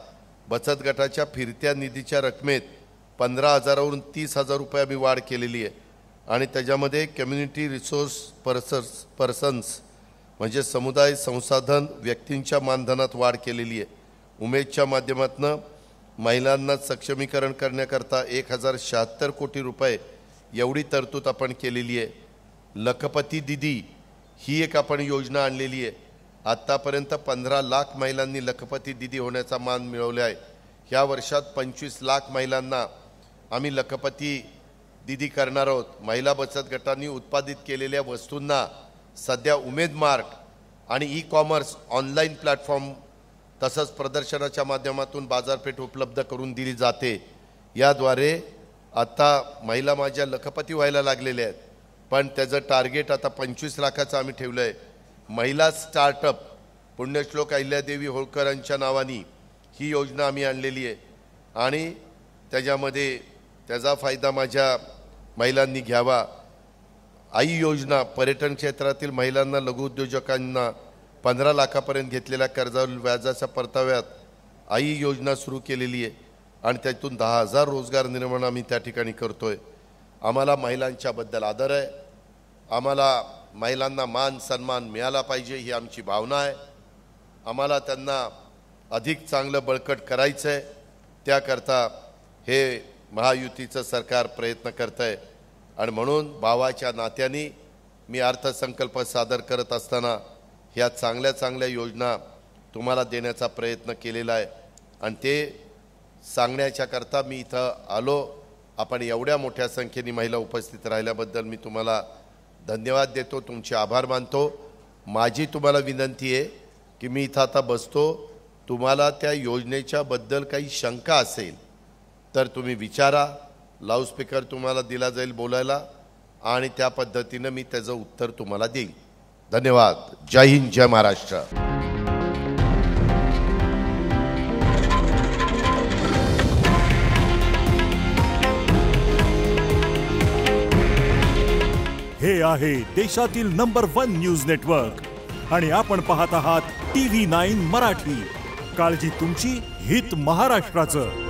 A: बचत गटाच्या फिरत्या निधीच्या रकमेत 15,000वरून 30,000 रुपये आम्ही वाढ केलेली आहे. आणि त्याच्यामध्ये कम्युनिटी रिसोर्स पर्सन्स म्हणजे समुदाय संसाधन व्यक्तींच्या मानधनात वाढ केलेली आहे. उमेदच्या माध्यमातून महिलांना सक्षमीकरण करण्याकरता 1,076 कोटी रुपये एवढी तरतूद आपण केलेली आहे. लखपती दिदी ही एक आपण योजना आणलेली आहे. आत्तापर्यंत 15 लाख महिलांनी लखपती दिदी होण्याचा मान मिळवला आहे. ह्या वर्षात 25 लाख महिलांना आम्ही लखपती दिदी करणार आहोत. महिला बचत गटांनी उत्पादित केलेल्या वस्तूंना सध्या उमेद मार्ट आणि ई कॉमर्स ऑनलाईन प्लॅटफॉर्म तसंच प्रदर्शनाच्या माध्यमातून बाजारपेठ उपलब्ध करून दिली जाते. याद्वारे आता महिला माझ्या लखपती व्हायला लागलेल्या आहेत. पण त्याचं टार्गेट आता 25 लाखाचं आम्ही ठेवलं आहे. महिला स्टार्टअप पुण्यश्लोक अहिल्यादेवी होळकरांच्या नावाने ही योजना आम्ही आणलेली आहे आणि त्याच्यामध्ये त्याचा फायदा माझ्या महिलांनी घ्यावा. आई योजना पर्यटन क्षेत्रातील महिलांना, लघुउद्योजकांना 15 लाखापर्यंत घेतलेल्या कर्जावरील व्याजाच्या परताव्यात आई योजना सुरू केलेली आहे आणि त्यातून 10,000 रोजगार निर्माण आम्ही त्या ठिकाणी करतोय. आम्हाला महिलांच्याबद्दल आदर आहे. आम्हाला महिलांना मान सन्मान मिळाला पाहिजे ही आमची भावना आहे. आम्हाला त्यांना अधिक चांगलं बळकट करायचं आहे. त्याकरता हे महायुतीचं सरकार प्रयत्न करत आहे आणि म्हणून भावाच्या नात्याने मी अर्थसंकल्प सादर करत असताना ह्या चांगल्या चांगल्या योजना तुम्हाला देण्याचा प्रयत्न केलेला आहे आणि ते सांगण्याच्या करता मी इथं आलो. आपण एवढ्या मोठ्या संख्येने महिला उपस्थित राहिल्याबद्दल मी तुम्हाला धन्यवाद देतो, तुमचे आभार मानतो. माझी तुम्हाला विनंती आहे की मी इथं आता बसतो, तुम्हाला त्या योजनेच्या बद्दल काही शंका असेल तर तुम्ही विचारा. लाऊडस्पीकर तुम्हाला दिला जाईल बोलायला आणि त्या पद्धतीनं मी त्याचं उत्तर तुम्हाला देईल. धन्यवाद. जय हिंद, जय महाराष्ट्र.
C: हे आहे देशातील नंबर 1 न्यूज नेटवर्क आणि आपण पाहत आहात TV9 मराठी. काळजी तुमची, हित महाराष्ट्राचं.